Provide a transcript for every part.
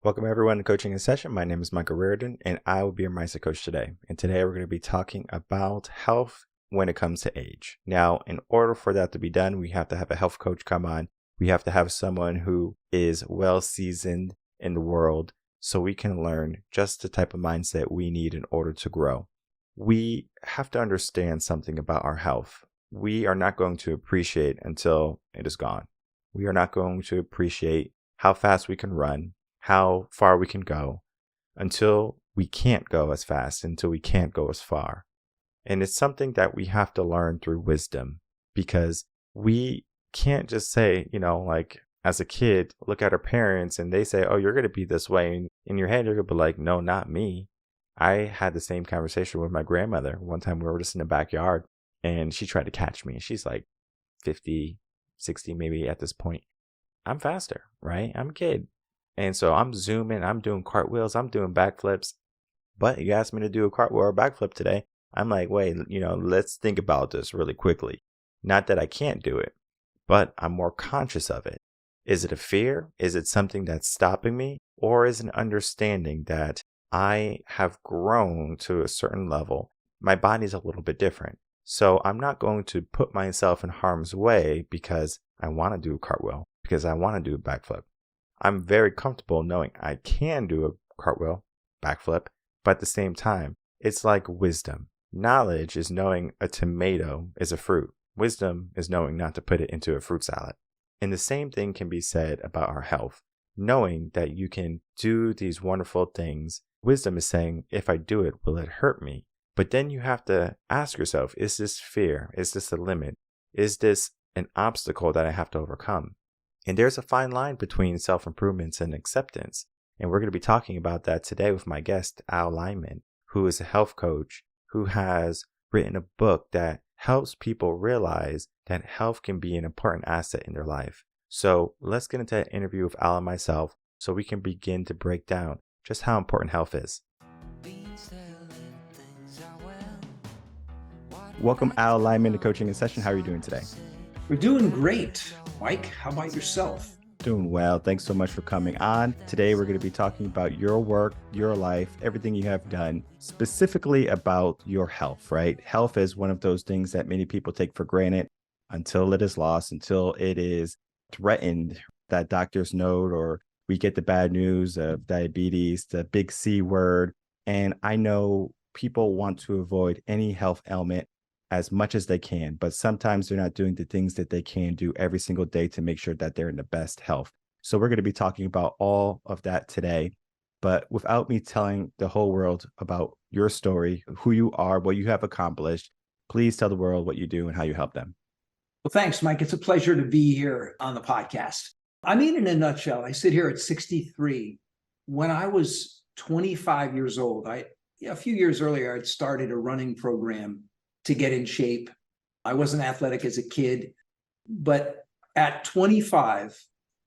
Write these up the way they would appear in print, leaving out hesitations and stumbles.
Welcome everyone to Coaching in Session. My name is Michael Rearden and I will be your mindset coach today. And today we're going to be talking about health when it comes to age. Now, in order for that to be done, we have to have a health coach come on. We have to have someone who is well seasoned in the world so we can learn just the type of mindset we need in order to grow. We have to understand something about our health. We are not going to appreciate until it is gone. We are not going to appreciate how fast we can run, how far we can go, until we can't go as fast, until we can't go as far. And it's something that we have to learn through wisdom, because we can't just say, like as a kid, look at our parents and they say, oh, you're going to be this way. And in your head, you're going to be like, no, not me. I had the same conversation with my grandmother. One time we were just in the backyard and she tried to catch me. She's like 50, 60 maybe at this point. I'm faster, right? I'm a kid. And so I'm zooming, I'm doing cartwheels, I'm doing backflips. But you asked me to do a cartwheel or a backflip today. I'm like, wait, let's think about this really quickly. Not that I can't do it, but I'm more conscious of it. Is it a fear? Is it something that's stopping me? Or is it an understanding that I have grown to a certain level? My body's a little bit different. So I'm not going to put myself in harm's way because I want to do a cartwheel, because I want to do a backflip. I'm very comfortable knowing I can do a cartwheel, backflip, but at the same time, it's like wisdom. Knowledge is knowing a tomato is a fruit. Wisdom is knowing not to put it into a fruit salad. And the same thing can be said about our health. Knowing that you can do these wonderful things. Wisdom is saying, if I do it, will it hurt me? But then you have to ask yourself, is this fear? Is this a limit? Is this an obstacle that I have to overcome? And there's a fine line between self-improvements and acceptance. And we're going to be talking about that today with my guest, Lyman, who is a health coach who has written a book that helps people realize that health can be an important asset in their life. So let's get into that interview with Al and myself so we can begin to break down just how important health is. Welcome, Lyman, to Coaching in Session. How are you doing today? We're doing great. Mike, how about yourself? Doing well. Thanks so much for coming on. Today, we're going to be talking about your work, your life, everything you have done, specifically about your health, right? Health is one of those things that many people take for granted until it is lost, until it is threatened, that doctor's note, or we get the bad news of diabetes, the big C word. And I know people want to avoid any health ailment as much as they can, but sometimes they're not doing the things that they can do every single day to make sure that they're in the best health. So we're going to be talking about all of that today, but without me telling the whole world about your story, who you are, what you have accomplished, please tell the world what you do and how you help them. Well, thanks, Mike. It's a pleasure to be here on the podcast. I mean, in a nutshell, I sit here at 63. When I was 25 years old, a few years earlier, I'd started a running program to get in shape. I wasn't athletic as a kid, but at 25,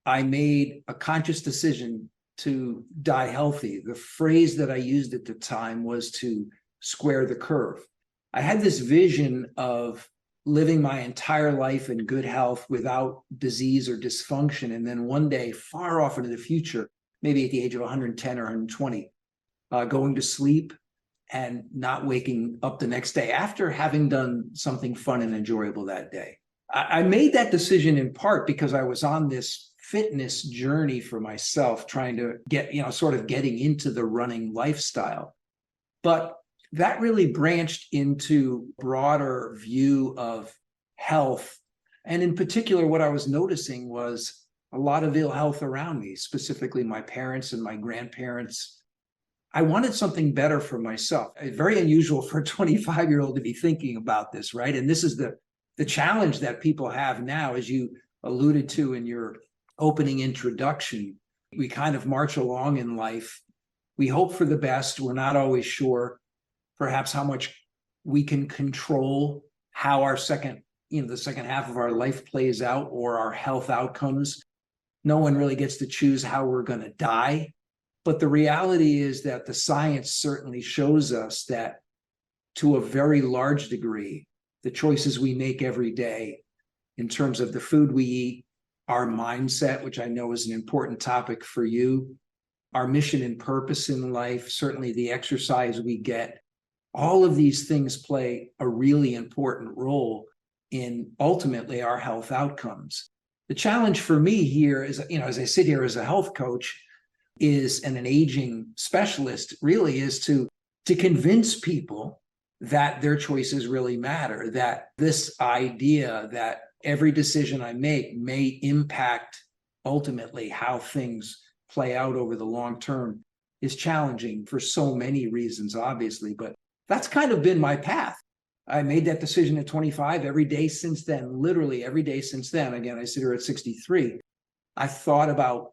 I made a conscious decision to die healthy. The phrase that I used at the time was to square the curve. I had this vision of living my entire life in good health without disease or dysfunction. And then one day, far off into the future, maybe at the age of 110 or 120, going to sleep and not waking up the next day after having done something fun and enjoyable that day. I made that decision in part because I was on this fitness journey for myself, trying to get, sort of getting into the running lifestyle. But that really branched into a broader view of health. And in particular, what I was noticing was a lot of ill health around me, specifically my parents and my grandparents. I wanted something better for myself. It's very unusual for a 25-year-old to be thinking about this, right? And this is the challenge that people have now, as you alluded to in your opening introduction. We kind of march along in life. We hope for the best. We're not always sure, perhaps, how much we can control how our the second half of our life plays out, or our health outcomes. No one really gets to choose how we're going to die. But the reality is that the science certainly shows us that, to a very large degree, the choices we make every day in terms of the food we eat, our mindset, which I know is an important topic for you, our mission and purpose in life, certainly the exercise we get, all of these things play a really important role in ultimately our health outcomes. The challenge for me here is, as I sit here as a health coach and an aging specialist, really is to convince people that their choices really matter, that this idea that every decision I make may impact ultimately how things play out over the long term is challenging for so many reasons, obviously, but that's kind of been my path. I made that decision at 25. Every day since then, literally every day since then, again, I sit here at 63, I've thought about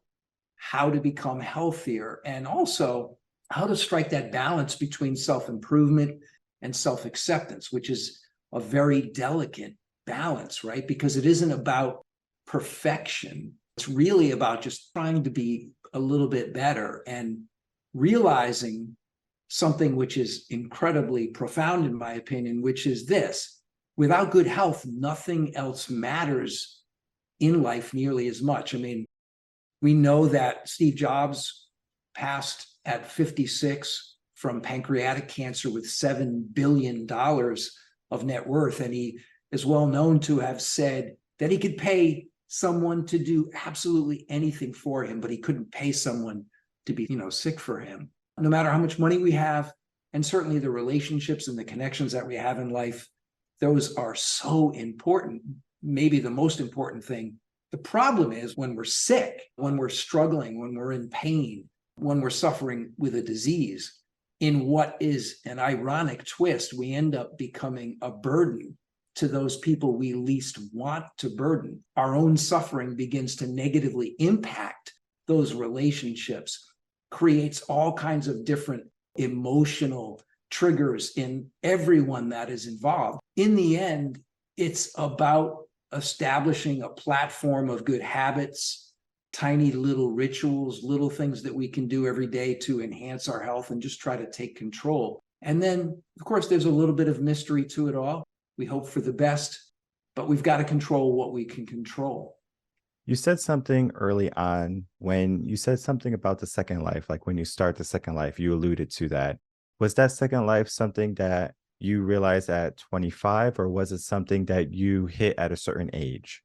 how to become healthier and also how to strike that balance between self-improvement and self-acceptance, which is a very delicate balance, right? Because it isn't about perfection. It's really about just trying to be a little bit better and realizing something which is incredibly profound, in my opinion, which is this: without good health, nothing else matters in life nearly as much. I mean, we know that Steve Jobs passed at 56 from pancreatic cancer with $7 billion of net worth. And he is well known to have said that he could pay someone to do absolutely anything for him, but he couldn't pay someone to be, sick for him. No matter how much money we have, and certainly the relationships and the connections that we have in life, those are so important, maybe the most important thing. The problem is when we're sick, when we're struggling, when we're in pain, when we're suffering with a disease, in what is an ironic twist, we end up becoming a burden to those people we least want to burden. Our own suffering begins to negatively impact those relationships, creates all kinds of different emotional triggers in everyone that is involved. In the end, it's about establishing a platform of good habits, tiny little rituals, little things that we can do every day to enhance our health and just try to take control. And then, of course, there's a little bit of mystery to it all. We hope for the best, but we've got to control what we can control. You said something early on when you said something about the second life, like when you start the second life, you alluded to that. Was that second life something that you realized at 25, or was it something that you hit at a certain age?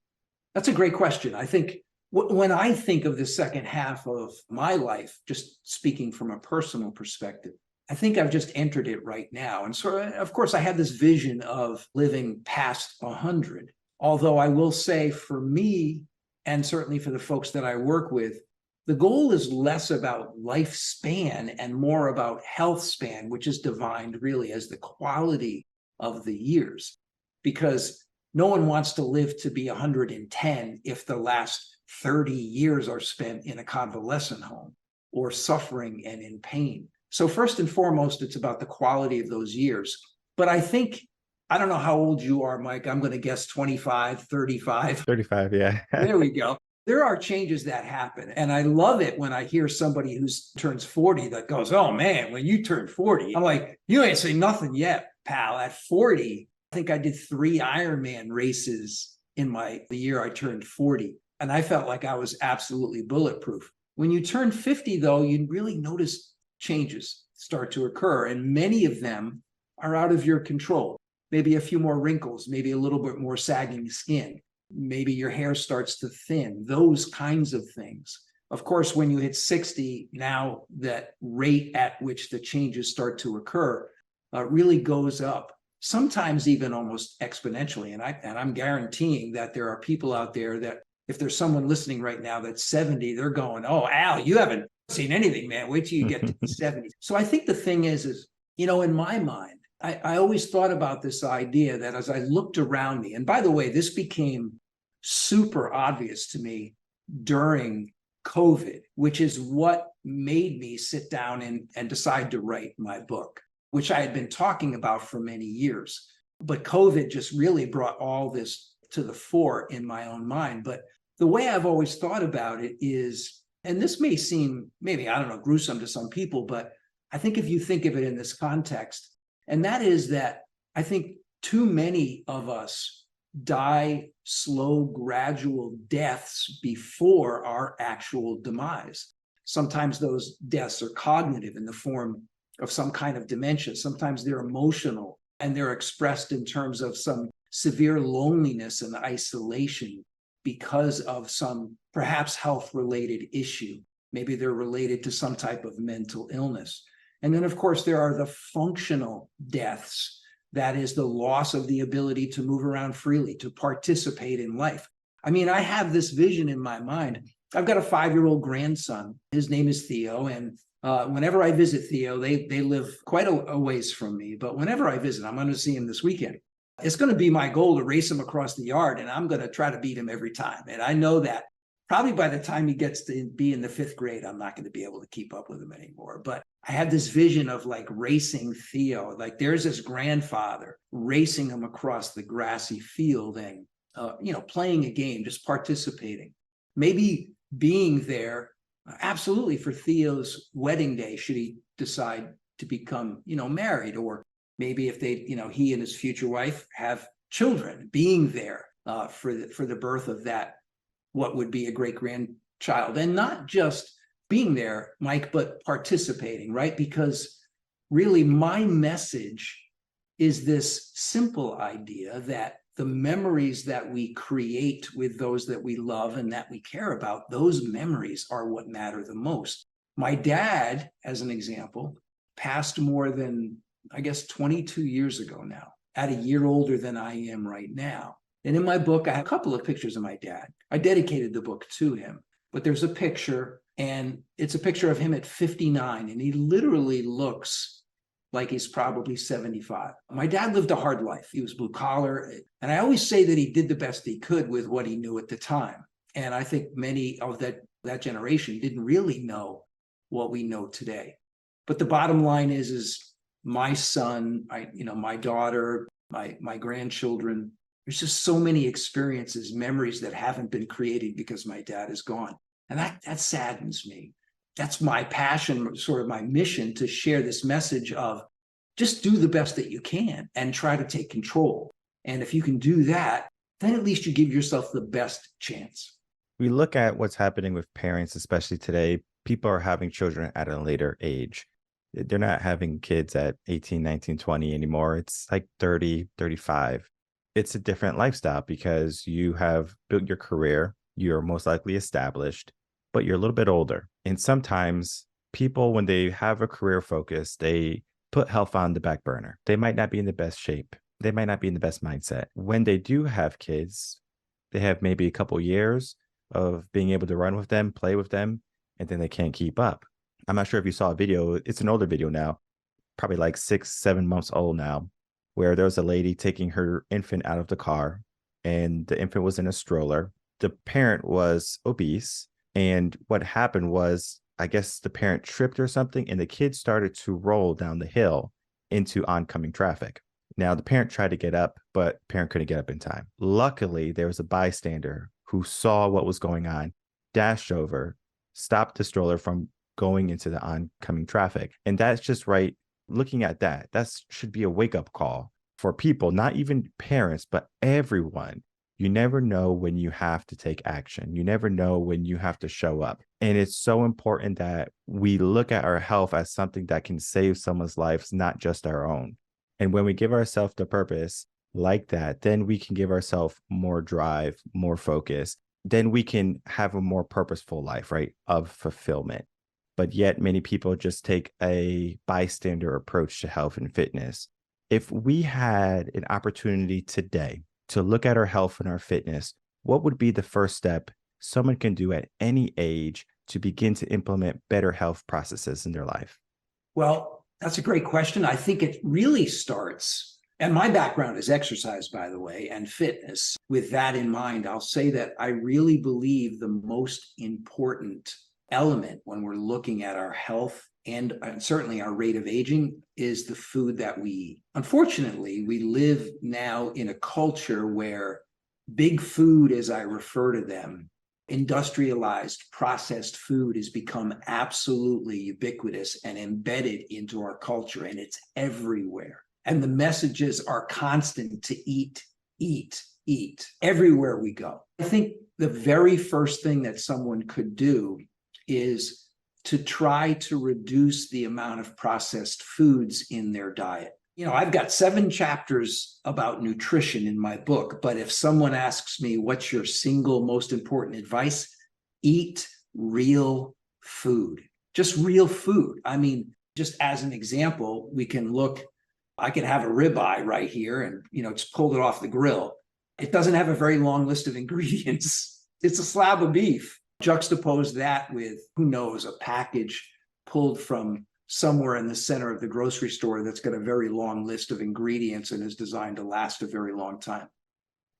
That's a great question. I think when I think of the second half of my life, just speaking from a personal perspective, I think I've just entered it right now. And so, of course, I had this vision of living past 100. Although I will say for me, and certainly for the folks that I work with, the goal is less about lifespan and more about health span, which is defined really as the quality of the years. Because no one wants to live to be 110 if the last 30 years are spent in a convalescent home or suffering and in pain. So first and foremost, it's about the quality of those years. But I think, I don't know how old you are, Mike. I'm going to guess 25, 35. 35, yeah. There we go. There are changes that happen. And I love it when I hear somebody who turns 40 that goes, oh man, when you turn 40, I'm like, you ain't saying nothing yet, pal. At 40, I think I did 3 Ironman races in the year I turned 40. And I felt like I was absolutely bulletproof. When you turn 50, though, you really notice changes start to occur. And many of them are out of your control. Maybe a few more wrinkles, maybe a little bit more sagging skin. Maybe your hair starts to thin, those kinds of things. Of course, when you hit 60, now that rate at which the changes start to occur really goes up, sometimes even almost exponentially. And I'm guaranteeing that there are people out there that if there's someone listening right now that's 70, they're going, oh, Al, you haven't seen anything, man. Wait till you get to 70. So I think the thing is, in my mind, I always thought about this idea that as I looked around me, and by the way, this became super obvious to me during COVID, which is what made me sit down and decide to write my book, which I had been talking about for many years. But COVID just really brought all this to the fore in my own mind. But the way I've always thought about it is, and this may seem maybe, I don't know, gruesome to some people, but I think if you think of it in this context, and that is that I think too many of us die slow, gradual deaths before our actual demise. Sometimes those deaths are cognitive in the form of some kind of dementia. Sometimes they're emotional, and they're expressed in terms of some severe loneliness and isolation because of some perhaps health-related issue. Maybe they're related to some type of mental illness. And then, of course, there are the functional deaths. That is the loss of the ability to move around freely, to participate in life. I mean, I have this vision in my mind. I've got a 5-year-old grandson. His name is Theo. And whenever I visit Theo, they live quite a ways from me. But whenever I visit, I'm going to see him this weekend. It's going to be my goal to race him across the yard, and I'm going to try to beat him every time. And I know that probably by the time he gets to be in the 5th grade, I'm not going to be able to keep up with him anymore. But I had this vision of like racing Theo, like there's this grandfather racing him across the grassy field and, playing a game, just participating, maybe being there absolutely for Theo's wedding day, should he decide to become, married, or maybe if they, he and his future wife have children, being there for the birth of that, what would be a great grandchild. And not just being there, Mike, but participating, right? Because really my message is this simple idea that the memories that we create with those that we love and that we care about, those memories are what matter the most. My dad, as an example, passed more than, I guess, 22 years ago now, at a year older than I am right now. And in my book, I have a couple of pictures of my dad. I dedicated the book to him, but there's a picture, and it's a picture of him at 59, and he literally looks like he's probably 75. My dad lived a hard life. He was blue collar, and I always say that he did the best he could with what he knew at the time. And I think many of that generation didn't really know what we know today. But the bottom line is my son, my daughter, my grandchildren, there's just so many experiences, memories that haven't been created because my dad is gone. And that saddens me. That's my passion, sort of my mission, to share this message of just do the best that you can and try to take control. And if you can do that, then at least you give yourself the best chance. We look at what's happening with parents, especially today. People are having children at a later age. They're not having kids at 18, 19, 20 anymore. It's like 30, 35. It's a different lifestyle because you have built your career. You're most likely established, but you're a little bit older. And sometimes people, when they have a career focus, they put health on the back burner. They might not be in the best shape. They might not be in the best mindset. When they do have kids, they have maybe a couple years of being able to run with them, play with them, and then they can't keep up. I'm not sure if you saw a video. It's an older video now, probably like 6-7 months old now, where there was a lady taking her infant out of the car, and the infant was in a stroller. The parent was obese. And what happened was, I guess the parent tripped or something, and the kid started to roll down the hill into oncoming traffic. Now, the parent tried to get up, but the parent couldn't get up in time. Luckily, there was a bystander who saw what was going on, dashed over, stopped the stroller from going into the oncoming traffic. And that's just right. Looking at that should be a wake-up call for people, not even parents, but everyone. You never know when you have to take action. You never know when you have to show up. And it's so important that we look at our health as something that can save someone's life, not just our own. And when we give ourselves the purpose like that, then we can give ourselves more drive, more focus. Then we can have a more purposeful life, right, of fulfillment. But yet many people just take a bystander approach to health and fitness. If we had an opportunity today to look at our health and our fitness, what would be the first step someone can do at any age to begin to implement better health processes in their life? Well, that's a great question. I think it really starts, and my background is exercise, by the way, and fitness. With that in mind, I'll say that I really believe the most important element when we're looking at our health and certainly our rate of aging is the food that we eat. Unfortunately, we live now in a culture where big food, as I refer to them, industrialized processed food has become absolutely ubiquitous and embedded into our culture, and it's everywhere. And the messages are constant to eat, eat, eat, everywhere we go. I think the very first thing that someone could do is to try to reduce the amount of processed foods in their diet. I've got 7 chapters about nutrition in my book, but if someone asks me, what's your single most important advice? Eat real food, just real food. Just as an example, we can look, I could have a ribeye right here and, just pulled it off the grill. It doesn't have a very long list of ingredients. It's a slab of beef. Juxtapose that with, who knows, a package pulled from somewhere in the center of the grocery store that's got a very long list of ingredients and is designed to last a very long time.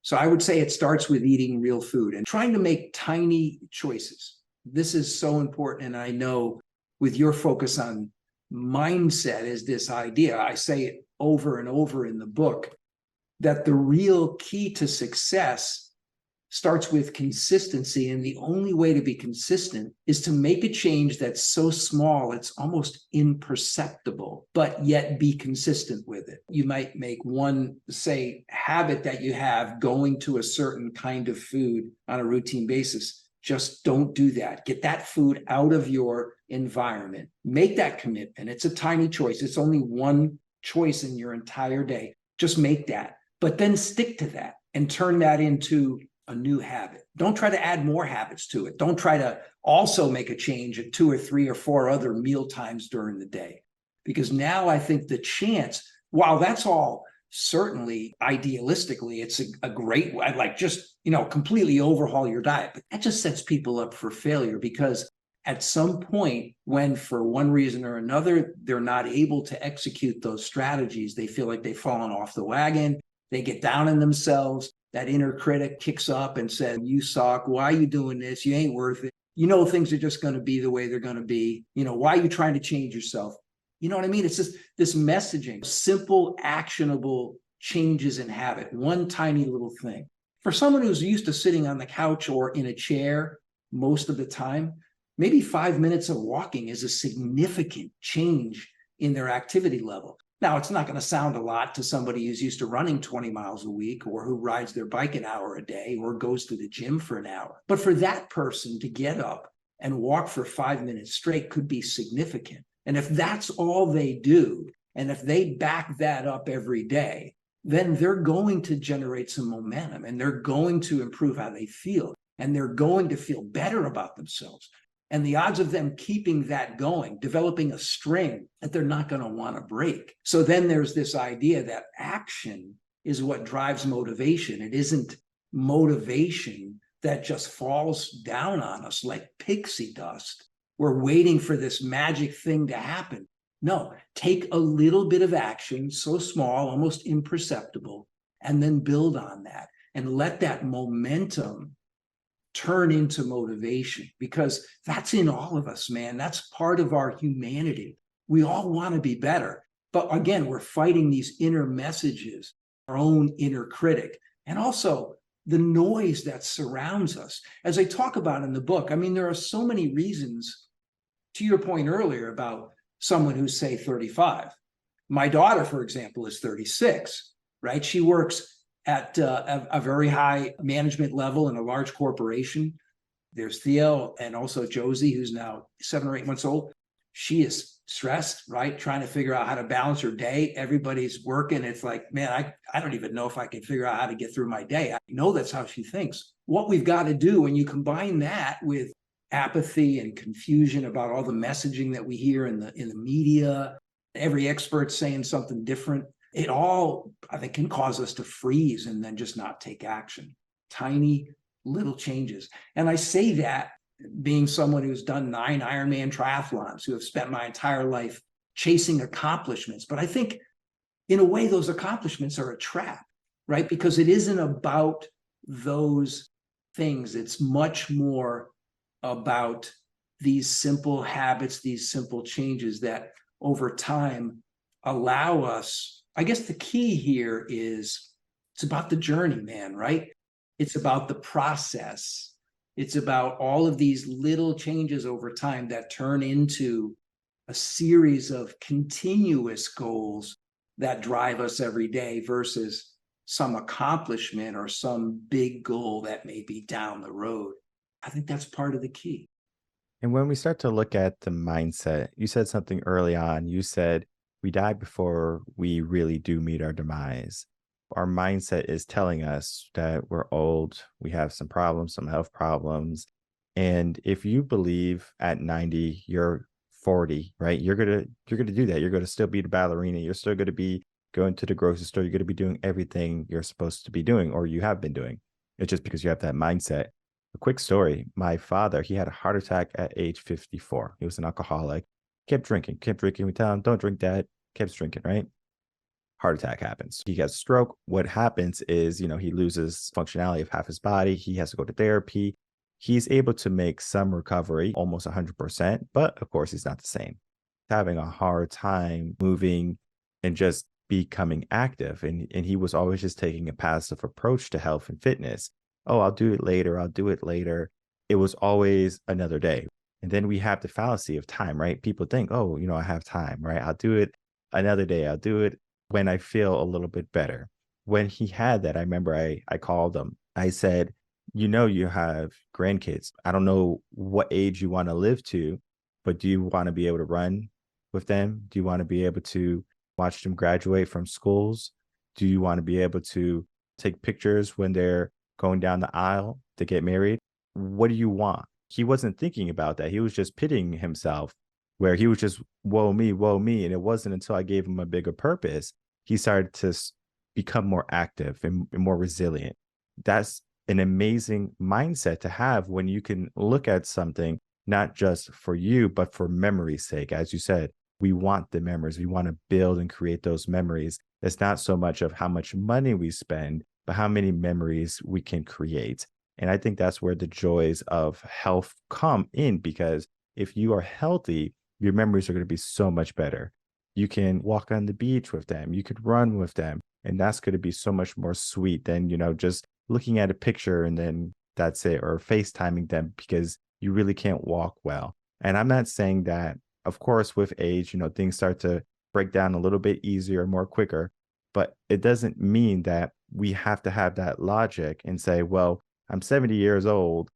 So I would say it starts with eating real food and trying to make tiny choices. This is so important. And I know with your focus on mindset is this idea, I say it over and over in the book, that the real key to success starts with consistency. And the only way to be consistent is to make a change that's so small, it's almost imperceptible, but yet be consistent with it. You might make one, say, habit that you have, going to a certain kind of food on a routine basis. Just don't do that. Get that food out of your environment. Make that commitment. It's a tiny choice. It's only one choice in your entire day. Just make that, but then stick to that and turn that into a new habit. Don't try to add more habits to it. Don't try to also make a change at 2 or 3 or 4 other meal times during the day. Because now I think the chance, while that's all certainly idealistically, it's a great way, like just, completely overhaul your diet. But that just sets people up for failure, because at some point when for one reason or another, they're not able to execute those strategies, they feel like they've fallen off the wagon. They get down on themselves. That inner critic kicks up and says, you suck. Why are you doing this? You ain't worth it. Things are just going to be the way they're going to be. Why are you trying to change yourself? You know what I mean? It's just this messaging, simple, actionable changes in habit, one tiny little thing. For someone who's used to sitting on the couch or in a chair most of the time, maybe 5 minutes of walking is a significant change in their activity level. Now, it's not going to sound a lot to somebody who's used to running 20 miles a week, or who rides their bike an hour a day, or goes to the gym for an hour. But for that person to get up and walk for 5 minutes straight could be significant. And if that's all they do, and if they back that up every day, then they're going to generate some momentum, and they're going to improve how they feel, and they're going to feel better about themselves. And the odds of them keeping that going, developing a string that they're not going to want to break. So then there's this idea that action is what drives motivation. It isn't motivation that just falls down on us like pixie dust. We're waiting for this magic thing to happen. No, take a little bit of action, so small, almost imperceptible, and then build on that and let that momentum turn into motivation, because that's in all of us, man. That's part of our humanity. We all want to be better. But again, we're fighting these inner messages, our own inner critic, and also the noise that surrounds us. As I talk about in the book, there are so many reasons, to your point earlier about someone who's, say, 35. My daughter, for example, is 36, right? She works at a very high management level in a large corporation. There's Theo and also Josie, who's now 7 or 8 months old. She is stressed, right? Trying to figure out how to balance her day. Everybody's working. It's like, man, I don't even know if I can figure out how to get through my day. I know that's how she thinks. What we've got to do, when you combine that with apathy and confusion about all the messaging that we hear in the media, every expert saying something different, it all, I think, can cause us to freeze and then just not take action. Tiny little changes. And I say that being someone who's done 9 Ironman triathlons, who have spent my entire life chasing accomplishments. But I think in a way, those accomplishments are a trap, right? Because it isn't about those things. It's much more about these simple habits, these simple changes that over time allow us. I guess the key here is it's about the journey, man, right? It's about the process. It's about all of these little changes over time that turn into a series of continuous goals that drive us every day versus some accomplishment or some big goal that may be down the road. I think that's part of the key. And when we start to look at the mindset, you said something early on. You said we die before we really do meet our demise. Our mindset is telling us that we're old, we have some problems, some health problems. And if you believe at 90, you're 40, right? You're gonna do that. You're gonna still be the ballerina. You're still gonna be going to the grocery store. You're gonna be doing everything you're supposed to be doing or you have been doing. It's just because you have that mindset. A quick story. My father, he had a heart attack at age 54. He was an alcoholic, kept drinking, kept drinking. We tell him, don't drink that, kept drinking, right? Heart attack happens. He gets stroke. What happens is, he loses functionality of half his body. He has to go to therapy. He's able to make some recovery, almost 100%, but of course, he's not the same. Having a hard time moving and just becoming active. And he was always just taking a passive approach to health and fitness. Oh, I'll do it later. I'll do it later. It was always another day. And then we have the fallacy of time, right? People think, oh, I have time, right? I'll do it another day. I'll do it when I feel a little bit better. When he had that, I remember I called him. I said, you have grandkids. I don't know what age you want to live to, but do you want to be able to run with them? Do you want to be able to watch them graduate from schools? Do you want to be able to take pictures when they're going down the aisle to get married? What do you want? He wasn't thinking about that. He was just pitying himself, where he was just, woe me, woe me. And it wasn't until I gave him a bigger purpose, he started to become more active and more resilient. That's an amazing mindset to have when you can look at something, not just for you, but for memory's sake. As you said, we want the memories. We want to build and create those memories. It's not so much of how much money we spend, but how many memories we can create. And I think that's where the joys of health come in, because if you are healthy, your memories are going to be so much better. You can walk on the beach with them. You could run with them. And that's going to be so much more sweet than, just looking at a picture and then that's it, or FaceTiming them because you really can't walk well. And I'm not saying that, of course, with age, things start to break down a little bit easier, more quicker, but it doesn't mean that we have to have that logic and say, well, I'm 70 years old.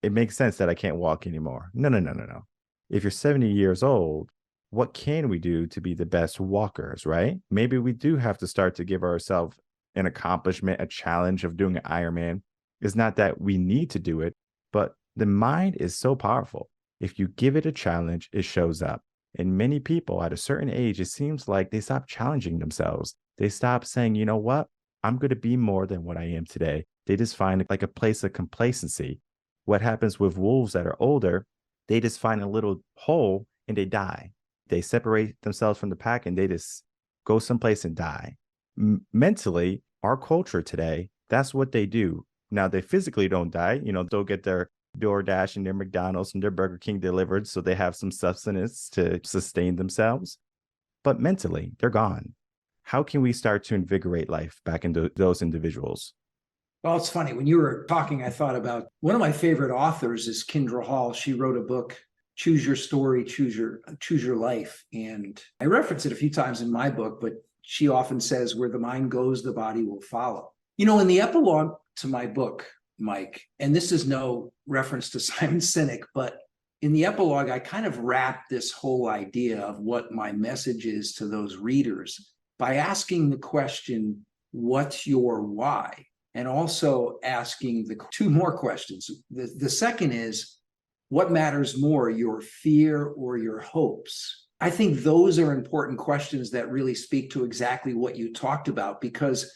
It makes sense that I can't walk anymore. No, no, no, no, no. If you're 70 years old, what can we do to be the best walkers, right? Maybe we do have to start to give ourselves an accomplishment, a challenge of doing an Ironman. It's not that we need to do it, but the mind is so powerful. If you give it a challenge, it shows up. And many people at a certain age, it seems like they stop challenging themselves. They stop saying, you know what? I'm going to be more than what I am today. They just find like a place of complacency. What happens with wolves that are older, they just find a little hole and they die. They separate themselves from the pack and they just go someplace and die. Mentally, our culture today, that's what they do. Now, they physically don't die. They'll get their DoorDash and their McDonald's and their Burger King delivered so they have some sustenance to sustain themselves. But mentally, they're gone. How can we start to invigorate life back into those individuals? Well, it's funny. When you were talking, I thought about one of my favorite authors is Kindra Hall. She wrote a book, Choose Your Story, Choose Your Life. And I reference it a few times in my book, but she often says, where the mind goes, the body will follow. In the epilogue to my book, Mike, and this is no reference to Simon Sinek, but in the epilogue, I kind of wrap this whole idea of what my message is to those readers by asking the question, what's your why? And also asking the two more questions. The second is, what matters more, your fear or your hopes? I think those are important questions that really speak to exactly what you talked about, because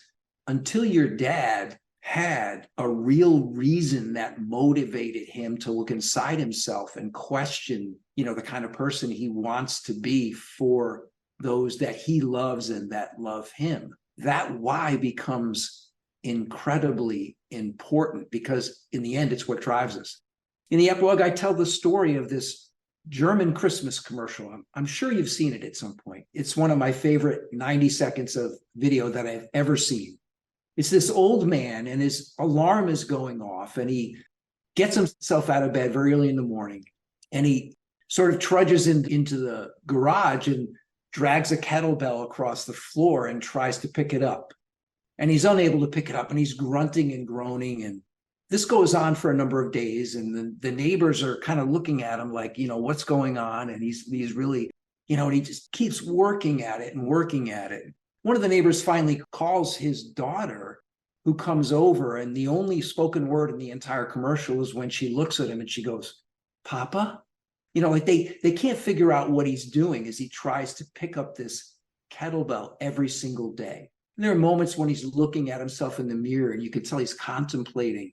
until your dad had a real reason that motivated him to look inside himself and question, the kind of person he wants to be for those that he loves and that love him, that why becomes incredibly important, because in the end, it's what drives us. In the epilogue, I tell the story of this German Christmas commercial. I'm sure you've seen it at some point. It's one of my favorite 90 seconds of video that I've ever seen. It's this old man and his alarm is going off and he gets himself out of bed very early in the morning and he sort of trudges into the garage and drags a kettlebell across the floor and tries to pick it up. And he's unable to pick it up and he's grunting and groaning. And This goes on for a number of days, and the neighbors are kind of looking at him like, what's going on? And he's really, and he just keeps working at it and working at it. One of the neighbors finally calls his daughter, who comes over, and the only spoken word in the entire commercial is when she looks at him and she goes, "Papa?" Like they can't figure out what he's doing as he tries to pick up this kettlebell every single day. And there are moments when he's looking at himself in the mirror, and you can tell he's contemplating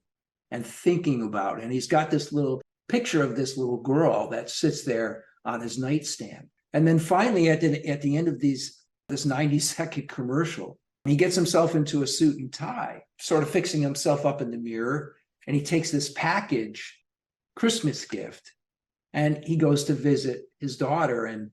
and thinking about it. And he's got this little picture of this little girl that sits there on his nightstand. And then finally, at the end of this 90-second commercial, he gets himself into a suit and tie, sort of fixing himself up in the mirror. And he takes this package, Christmas gift, and he goes to visit his daughter. And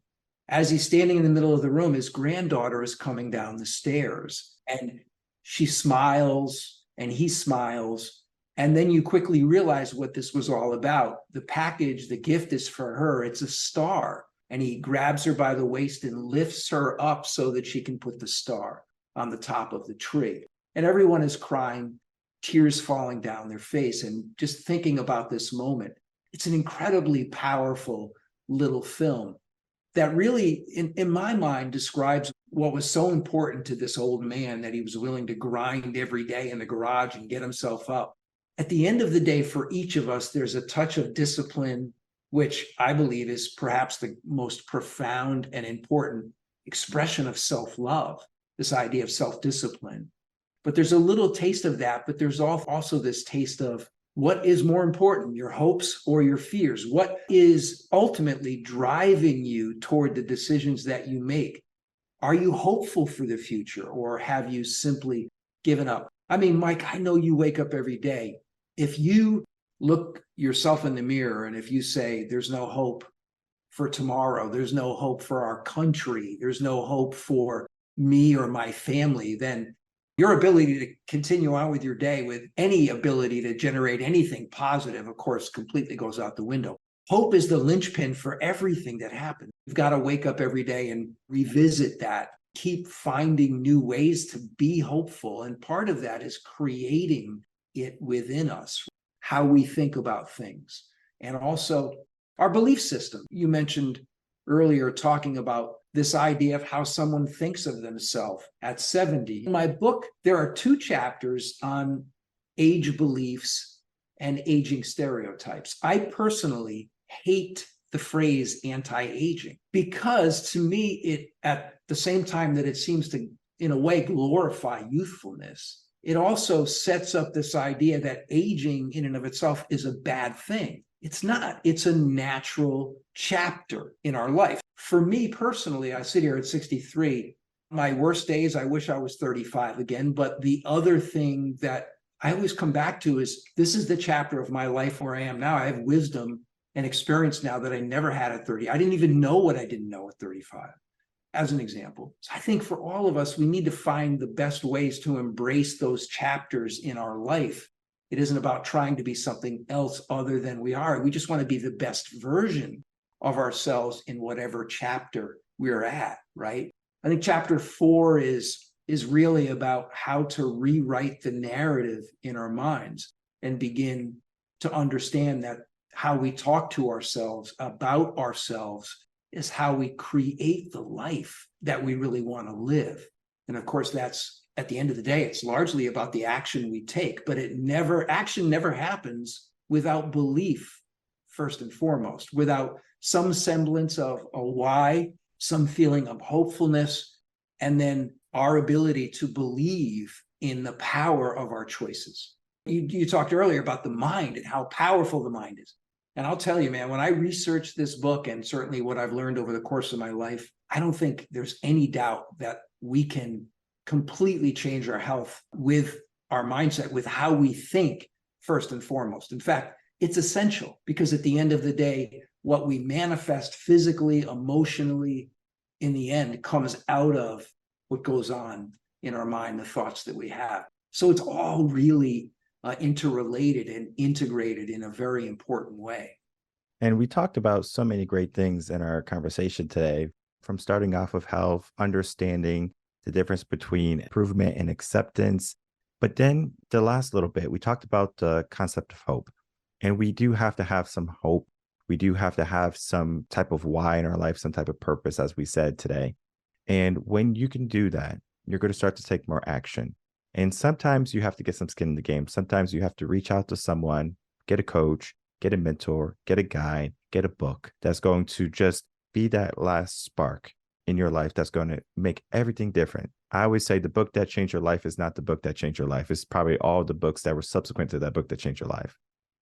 as he's standing in the middle of the room, his granddaughter is coming down the stairs, and she smiles and he smiles. And then you quickly realize what this was all about. The package, the gift is for her. It's a star. And he grabs her by the waist and lifts her up so that she can put the star on the top of the tree. And everyone is crying, tears falling down their face, and just thinking about this moment. It's an incredibly powerful little film that really, in my mind, describes what was so important to this old man, that he was willing to grind every day in the garage and get himself up. At the end of the day, for each of us, there's a touch of discipline, which I believe is perhaps the most profound and important expression of self-love, this idea of self-discipline. But there's a little taste of that, but there's also this taste of what is more important, your hopes or your fears? What is ultimately driving you toward the decisions that you make? Are you hopeful for the future, or have you simply given up? I mean, Mike, I know you wake up every day. If you look yourself in the mirror and if you say, there's no hope for tomorrow, there's no hope for our country, there's no hope for me or my family, then your ability to continue on with your day with any ability to generate anything positive, of course, completely goes out the window. Hope is the linchpin for everything that happens. You've got to wake up every day and revisit that, keep finding new ways to be hopeful. And part of that is creating it within us, how we think about things, and also our belief system. You mentioned earlier talking about this idea of how someone thinks of themselves at 70. In my book, there are 2 chapters on age beliefs and aging stereotypes. I personally hate the phrase anti-aging because, to me, it, at the same time that it seems to, in a way, glorify youthfulness, it also sets up this idea that aging in and of itself is a bad thing. It's not. It's a natural chapter in our life. For me personally, I sit here at 63. My worst days, I wish I was 35 again. But the other thing that I always come back to is, this is the chapter of my life where I am now. I have wisdom and experience now that I never had at 30. I didn't even know what I didn't know at 35, as an example. So I think for all of us, we need to find the best ways to embrace those chapters in our life. It isn't about trying to be something else other than we are. We just want to be the best version of ourselves in whatever chapter we're at, right? I think chapter 4 is really about how to rewrite the narrative in our minds and begin to understand that how we talk to ourselves about ourselves is how we create the life that we really want to live. And of course, that's, at the end of the day, it's largely about the action we take, but action never happens without belief, first and foremost, without some semblance of a why, some feeling of hopefulness, and then our ability to believe in the power of our choices. You talked earlier about the mind and how powerful the mind is. And I'll tell you, man, when I researched this book, and certainly what I've learned over the course of my life, I don't think there's any doubt that we can completely change our health with our mindset, with how we think, first and foremost. In fact, it's essential, because at the end of the day, what we manifest physically, emotionally, in the end, comes out of what goes on in our mind, the thoughts that we have. So it's all really interrelated and integrated in a very important way. And we talked about so many great things in our conversation today, from starting off with health, understanding the difference between improvement and acceptance, But then the last little bit, we talked about the concept of hope. And we do have to have some hope. We do have to have some type of why in our life, some type of purpose, as we said today. And when you can do that, you're going to start to take more action. And sometimes you have to get some skin in the game. Sometimes you have to reach out to someone, get a coach, get a mentor, get a guide, get a book that's going to just be that last spark in your life that's going to make everything different. I always say the book that changed your life is not the book that changed your life. It's probably all the books that were subsequent to that book that changed your life.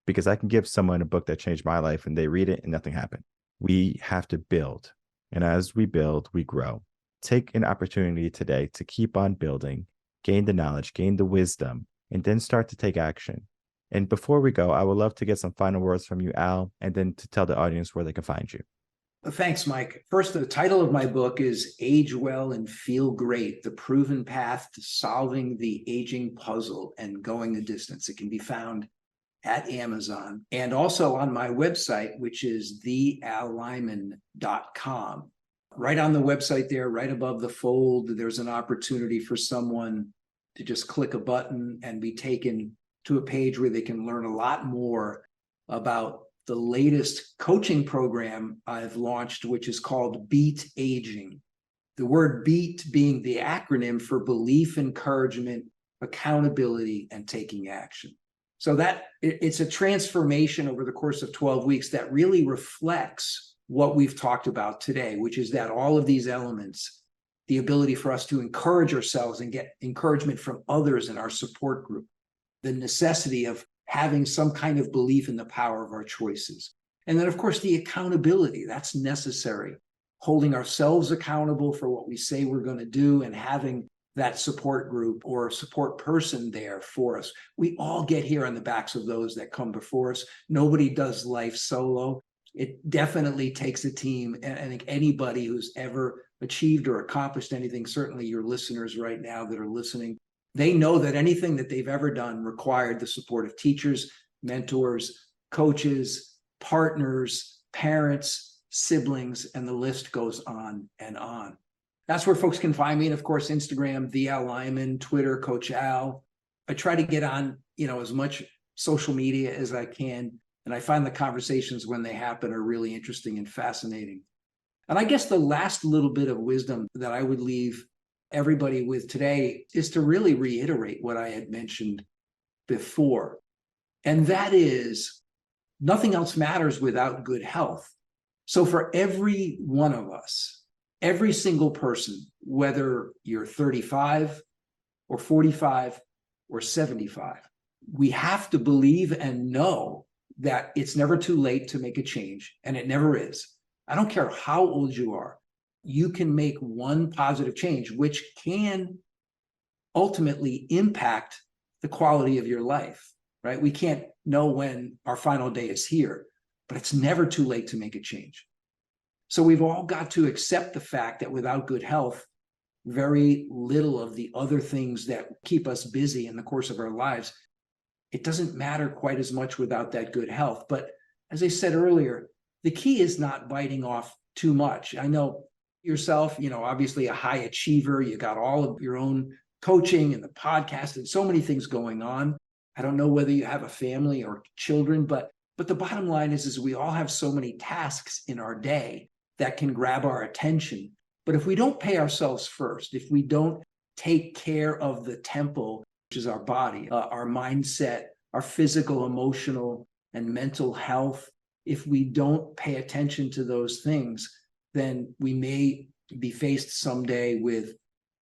Because I can give someone a book that changed my life and they read it and nothing happened. We have to build. And as we build, we grow. Take an opportunity today to keep on building, gain the knowledge, gain the wisdom, and then start to take action. And before we go, I would love to get some final words from you, Al, and then to tell the audience where they can find you. Thanks, Mike. First, the title of my book is Age Well and Feel Great, The Proven Path to Solving the Aging Puzzle and Going the Distance. It can be found at Amazon and also on my website, which is theallyman.com. Right on the website there, right above the fold, there's an opportunity for someone to just click a button and be taken to a page where they can learn a lot more about the latest coaching program I've launched, which is called B.E.A.T Aging. The word B.E.A.T being the acronym for belief, encouragement, accountability, and taking action. So that it's a transformation over the course of 12 weeks that really reflects what we've talked about today, which is that all of these elements, the ability for us to encourage ourselves and get encouragement from others in our support group, the necessity of having some kind of belief in the power of our choices. And then, of course, the accountability, that's necessary. Holding ourselves accountable for what we say we're going to do and having that support group or support person there for us. We all get here on the backs of those that come before us. Nobody does life solo. It definitely takes a team. And I think anybody who's ever achieved or accomplished anything, certainly your listeners right now that are listening, they know that anything that they've ever done required the support of teachers, mentors, coaches, partners, parents, siblings, and the list goes on and on. That's where folks can find me. And of course, Instagram, the Al Lyman, Twitter, Coach Al. I try to get on, as much social media as I can. And I find the conversations when they happen are really interesting and fascinating. And I guess the last little bit of wisdom that I would leave everybody with today is to really reiterate what I had mentioned before. And that is nothing else matters without good health. So for every one of us, every single person, whether you're 35 or 45 or 75, we have to believe and know that it's never too late to make a change, and it never is. I don't care how old you are. You can make one positive change, which can ultimately impact the quality of your life, right? We can't know when our final day is here, but it's never too late to make a change. So we've all got to accept the fact that without good health, very little of the other things that keep us busy in the course of our lives, it doesn't matter quite as much without that good health. But as I said earlier, the key is not biting off too much. I know yourself, obviously a high achiever, you got all of your own coaching and the podcast and so many things going on. I don't know whether you have a family or children, but the bottom line is we all have so many tasks in our day that can grab our attention. But if we don't pay ourselves first, if we don't take care of the temple, which is our body, our mindset, our physical, emotional, and mental health, if we don't pay attention to those things, then we may be faced someday with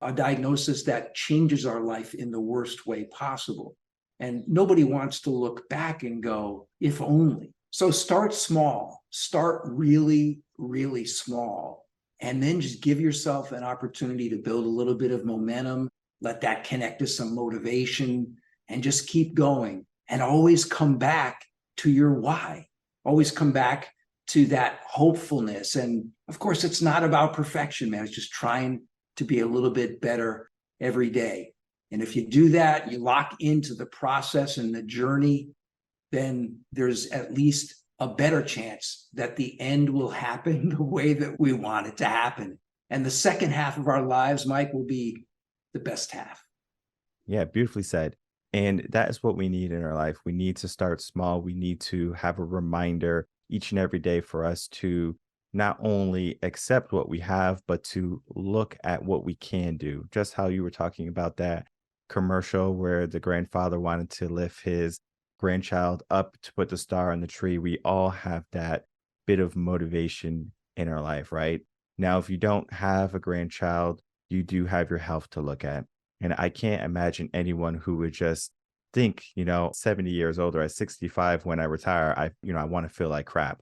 a diagnosis that changes our life in the worst way possible. And nobody wants to look back and go, if only. So start small, start really, really small, and then just give yourself an opportunity to build a little bit of momentum, let that connect to some motivation, and just keep going. And always come back to your why. Always come back to that hopefulness. And of course, it's not about perfection, man. It's just trying to be a little bit better every day. And if you do that, you lock into the process and the journey, then there's at least a better chance that the end will happen the way that we want it to happen. And the second half of our lives, Mike, will be the best half. Yeah, beautifully said. And that is what we need in our life. We need to start small. We need to have a reminder each and every day for us to not only accept what we have, but to look at what we can do. Just how you were talking about that commercial where the grandfather wanted to lift his grandchild up to put the star on the tree. We all have that bit of motivation in our life, right? Now, if you don't have a grandchild, you do have your health to look at. And I can't imagine anyone who would just think, 70 years old or at 65 when I retire, I want to feel like crap.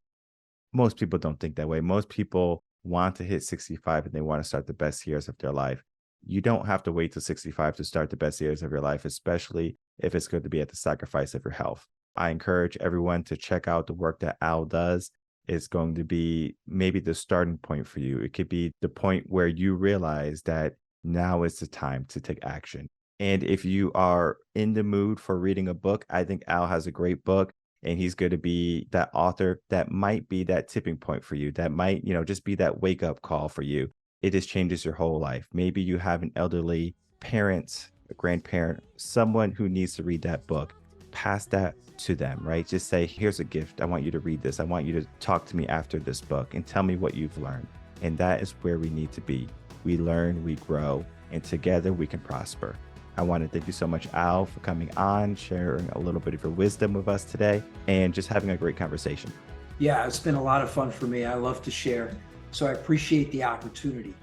Most people don't think that way. Most people want to hit 65 and they want to start the best years of their life. You don't have to wait till 65 to start the best years of your life, especially if it's going to be at the sacrifice of your health. I encourage everyone to check out the work that Al does. It's going to be maybe the starting point for you. It could be the point where you realize that now is the time to take action. And if you are in the mood for reading a book, I think Al has a great book and he's going to be that author that might be that tipping point for you. That might, just be that wake up call for you. It just changes your whole life. Maybe you have an elderly parent, a grandparent, someone who needs to read that book. Pass that to them, right? Just say, here's a gift. I want you to read this. I want you to talk to me after this book and tell me what you've learned. And that is where we need to be. We learn, we grow, and together we can prosper. I want to thank you so much, Al, for coming on, sharing a little bit of your wisdom with us today, and just having a great conversation. Yeah, it's been a lot of fun for me. I love to share. So I appreciate the opportunity.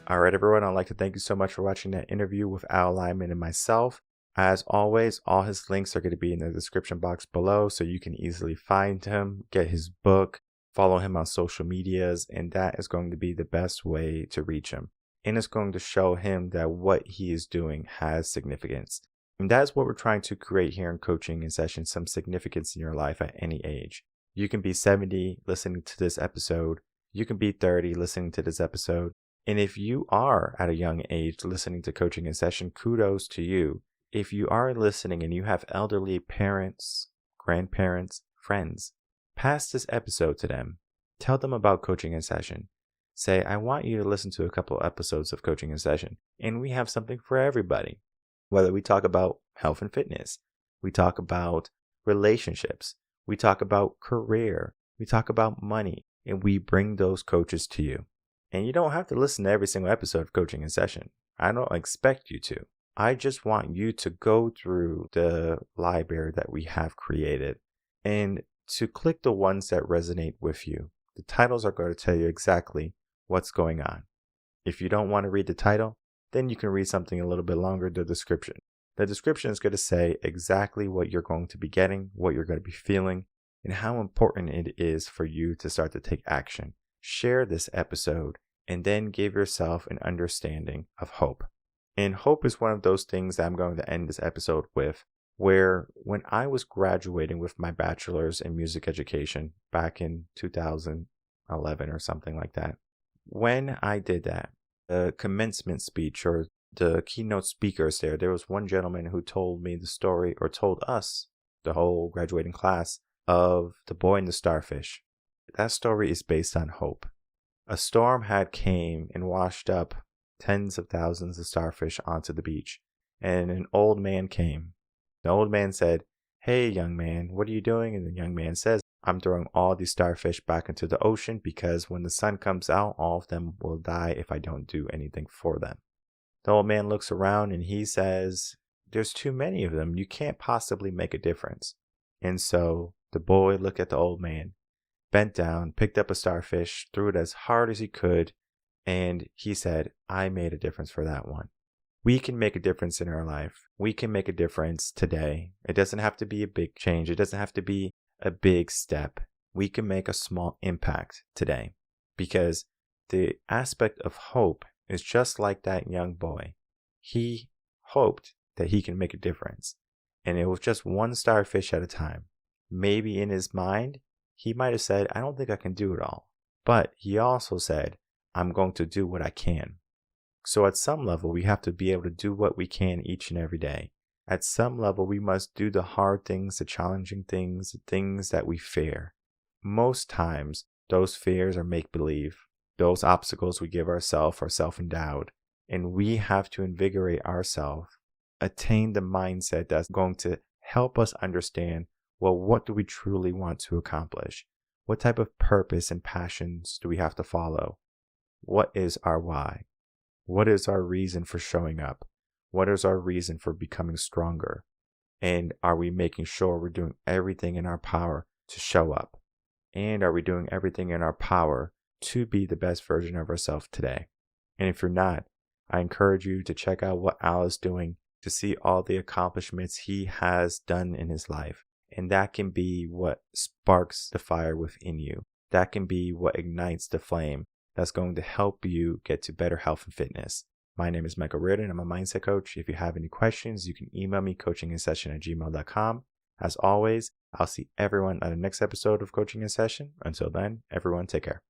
All right, everyone. I'd like to thank you so much for watching that interview with Al Lyman and myself. As always, all his links are going to be in the description box below, so you can easily find him, get his book, follow him on social medias, and that is going to be the best way to reach him. And it's going to show him that what he is doing has significance. And that's what we're trying to create here in Coaching in Session, some significance in your life at any age. You can be 70 listening to this episode. You can be 30 listening to this episode. And if you are at a young age listening to Coaching in Session, kudos to you. If you are listening and you have elderly parents, grandparents, friends, pass this episode to them. Tell them about Coaching in Session. Say, I want you to listen to a couple episodes of Coaching in Session. And we have something for everybody. Whether we talk about health and fitness, we talk about relationships, we talk about career, we talk about money, and we bring those coaches to you. And you don't have to listen to every single episode of Coaching in Session. I don't expect you to. I just want you to go through the library that we have created and to click the ones that resonate with you. The titles are going to tell you exactly what's going on. If you don't want to read the title, then you can read something a little bit longer, the description. The description is going to say exactly what you're going to be getting, what you're going to be feeling, and how important it is for you to start to take action. Share this episode and then give yourself an understanding of hope. And hope is one of those things that I'm going to end this episode with, where when I was graduating with my bachelor's in music education back in 2011 or something like that, when I did that, the commencement speech or the keynote speakers there was one gentleman who told me the story, or told us, the whole graduating class, of the boy and the starfish. That story is based on hope. A storm had came and washed up tens of thousands of starfish onto the beach, and an old man came. The old man said, "Hey, young man, what are you doing?" And the young man says, "I'm throwing all these starfish back into the ocean because when the sun comes out, all of them will die if I don't do anything for them." The old man looks around and he says, "There's too many of them. You can't possibly make a difference." And so the boy looked at the old man, bent down, picked up a starfish, threw it as hard as he could, and he said, "I made a difference for that one." We can make a difference in our life. We can make a difference today. It doesn't have to be a big change. It doesn't have to be a big step. We can make a small impact today, because the aspect of hope is just like that young boy. He hoped that he can make a difference, and it was just one starfish at a time. Maybe in his mind, he might have said, "I don't think I can do it all." But he also said, "I'm going to do what I can." So at some level, we have to be able to do what we can each and every day. At some level, we must do the hard things, the challenging things, the things that we fear. Most times, those fears are make-believe. Those obstacles we give ourselves are self-endowed. And we have to invigorate ourselves attain the mindset that's going to help us understand, well, what do we truly want to accomplish? What type of purpose and passions do we have to follow? What is our why? What is our reason for showing up? What is our reason for becoming stronger? And are we making sure we're doing everything in our power to show up? And are we doing everything in our power to be the best version of ourselves today? And if you're not, I encourage you to check out what Al is doing to see all the accomplishments he has done in his life. And that can be what sparks the fire within you. That can be what ignites the flame that's going to help you get to better health and fitness. My name is Michael Rearden. I'm a mindset coach. If you have any questions, you can email me coachinginsession@gmail.com. As always, I'll see everyone on the next episode of Coaching in Session. Until then, everyone take care.